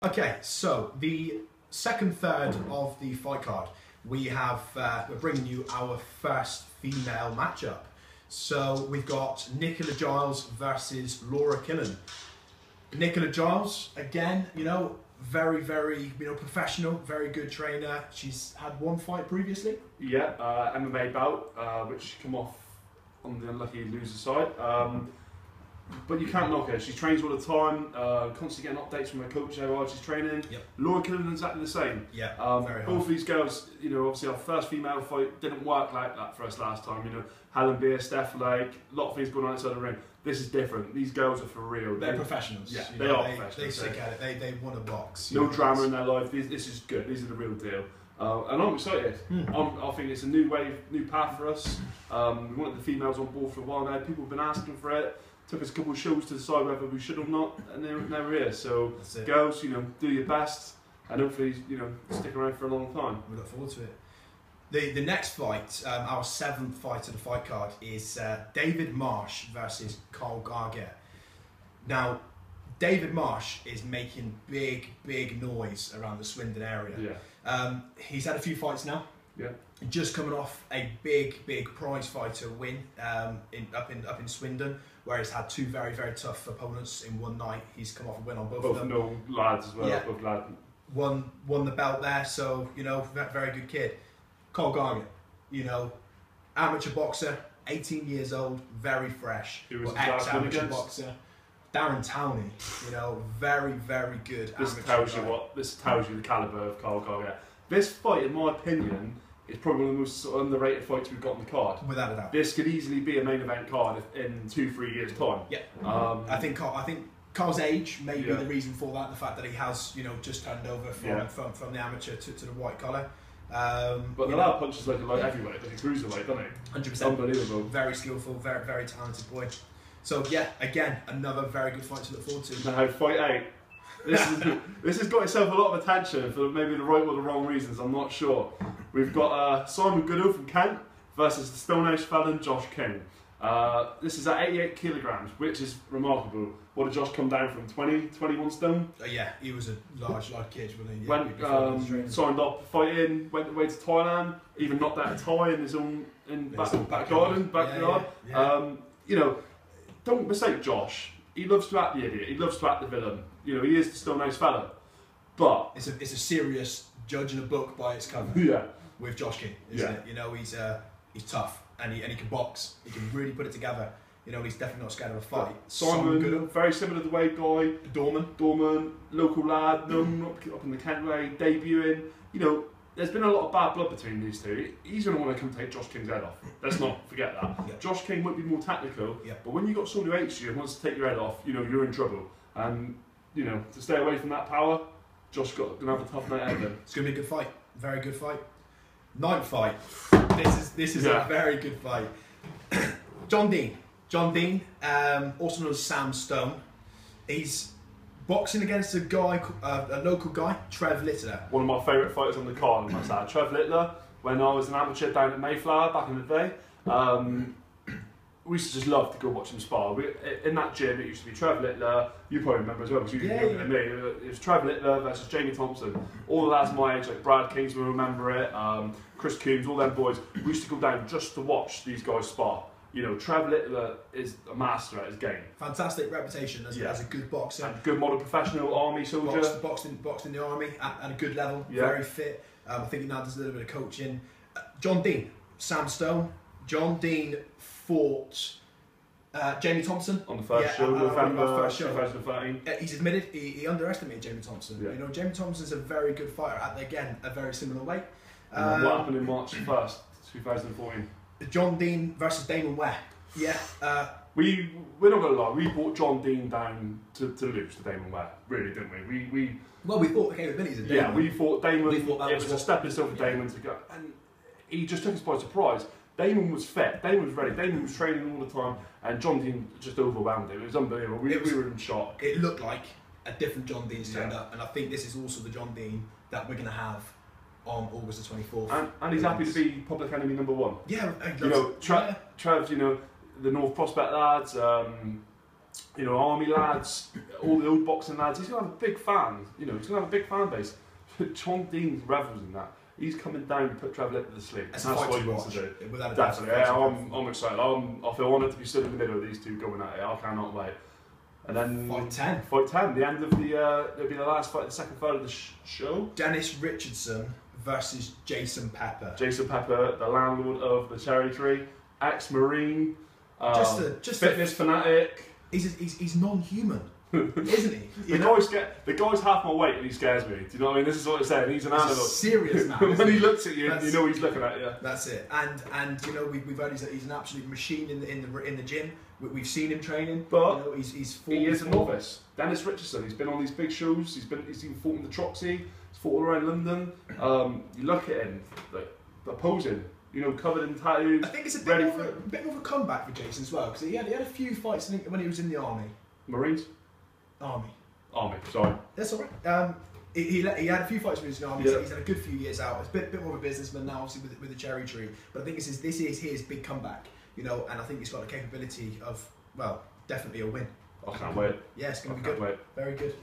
Okay, so the second third of the fight card, we have we're bringing you our first female matchup. So we've got Nicola Giles versus Laura Killen. Nicola Giles, again, very professional, very good trainer. She's had one fight previously. Yeah, MMA bout, which came off on the unlucky loser side. But you can't knock her. She trains all the time, constantly getting updates from her coach while she's training. Yep. Laura Killen exactly the same. Yeah, very hard. Both of these girls, obviously our first female fight didn't work like that for us last time. Helen Beer, Steph Lake, a lot of things going on outside the ring. This is different. These girls are for real. They're professionals. Yeah, they are professionals. They stick at it. They want to box. No drama in their life. This is good. These are the real deal. And I'm excited. I think it's a new wave, new path for us. We wanted the females on board for a while now. People have been asking for it. Took us a couple of shows to decide whether we should or not, and now we're here. So, girls, do your best, and hopefully, stick around for a long time. We look forward to it. The next fight, our seventh fight of the fight card, is David Marsh versus Carl Garger. Now, David Marsh is making big noise around the Swindon area. Yeah. He's had a few fights now. Yeah. Just coming off a big prize fighter win up in Swindon, where he's had two very tough opponents in one night. He's come off a win on both of them. Both lads as well. Yeah. Both lads. Won the belt there, so very good kid. Carl Garger, amateur boxer, 18 years old, very fresh. Who was ex-amateur boxer. Darren Towney, very good. This tells you the calibre of Carl Garger. This fight, in my opinion, is probably one of the most underrated fights we've got on the card. Without a doubt. This could easily be a main event card in 2-3 years' time. Yeah. I think Carl's age may be the reason for that. The fact that he has, just turned over from the amateur to the white collar. But the lad punches like a light heavyweight, like a cruiserweight, doesn't he? 100%. Unbelievable. Very skillful, very talented boy. So yeah, again, another very good fight to look forward to. Now, fight 8. This has got itself a lot of attention for maybe the right or the wrong reasons, I'm not sure. We've got Simon Goodall from Kent versus the Stonehouse felon Josh King. This is at 88 kilograms, which is remarkable. What did Josh come down from, 21 stone? Yeah, he was a large kid, wasn't he? Went, signed up fighting, went away to Thailand, even knocked out a Thai in his own backyard. Yeah. Don't mistake Josh. He loves to act the idiot. He loves to act the villain. He is the Stonehouse felon. But it's a serious judge in a book by its cover. Yeah. With Josh King, isn't it? He's tough and he can box. He can really put it together. He's definitely not scared of a fight. Simon, very similar to the way guy. Dorman, local lad, known up in the Kent way, debuting. There's been a lot of bad blood between these two. He's going to want to come take Josh King's head off. Let's not forget that. Yeah. Josh King might be more tactical, but when you've got someone who hates you and wants to take your head off, you're in trouble. And, to stay away from that power, Josh going to have a tough night ahead. It's going to be a good fight. Very good fight. Ninth fight. This is a very good fight. John Dean, also known as Sam Stone. He's boxing against a local guy, Trev Littler. One of my favourite fighters on the card, I must add. Trev Littler, when I was an amateur down at Mayflower back in the day, we used to just love to go watch him spar. In that gym, it used to be Trev Littler, you probably remember as well, because you were younger than me. It was Trev Littler versus Jamie Thompson. All the lads my age, like Brad Kings will remember it, Chris Coombs, all them boys, we used to go down just to watch these guys spar. Trev Littler is a master at his game. Fantastic reputation as a good boxer. And good model professional, army soldier. Boxed in the army at a good level, very fit. I think he now does a little bit of coaching. John Dean, Sam Stone. John Dean fought Jamie Thompson on the first show, November 2013. He's admitted he underestimated Jamie Thompson. Yeah. Jamie Thompson's a very good fighter at, again, a very similar weight. What happened in March 1st, 2014? John Dean versus Damon Ware. Yeah. We're not going to lie, we brought John Dean down to lose to Damon Ware, really, didn't we? We thought the capabilities of Damon. Yeah, we thought Damon, it was a stepping stone for Damon to go, and he just took us by surprise. Damon was fit, Damon was ready, Damon was training all the time, and John Dean just overwhelmed him. It was unbelievable. We were in shock. It looked like a different John Dean turned up, and I think this is also the John Dean that we're going to have on August the 24th. And he's happy to be public enemy number 1. Yeah, Trev, the North Prospect lads, you know, army lads, all the old boxing lads. He's going to have a big fan. You know, he's going to have a big fan base. John Dean revels in that. He's coming down to put Trevor Littler to sleep. That's what he wants to do. Definitely. Yeah, I'm excited. I feel honoured to be stood in the middle of these two going at it. I cannot wait. And then Fight 10. Fight 10. The end of the it'll be the last fight, the second third of the show. Dennis Richardson versus Jason Pepper. Jason Pepper, the landlord of the Cherry Tree, ex-Marine, just fitness fanatic. He's non-human, isn't he? The guy's half my weight and he scares me. Do you know what I mean? This is what I'm saying. He's an animal. Serious man. When he looks at you, you know he's looking at you. That's it. And you know we've heard he's an absolute machine in the gym. We've seen him training, but you know, he's he is a novice. Dennis Richardson. He's been on these big shows. He's even fought in the Troxy. He's fought all around London. You look at him, like posing. You know, covered in tattoos. I think it's a bit more of a comeback for Jason as well, because he had a few fights when he was in the army. Marines? Army, sorry. That's alright. He had a few fights with his army. Yeah. He's had a good few years out. He's a bit more of a businessman now, obviously with the Cherry Tree. But I think this is his big comeback. You know, and I think he's got the capability of, well, definitely a win. I can't wait. Yeah, it's going to be good. Wait. Very good.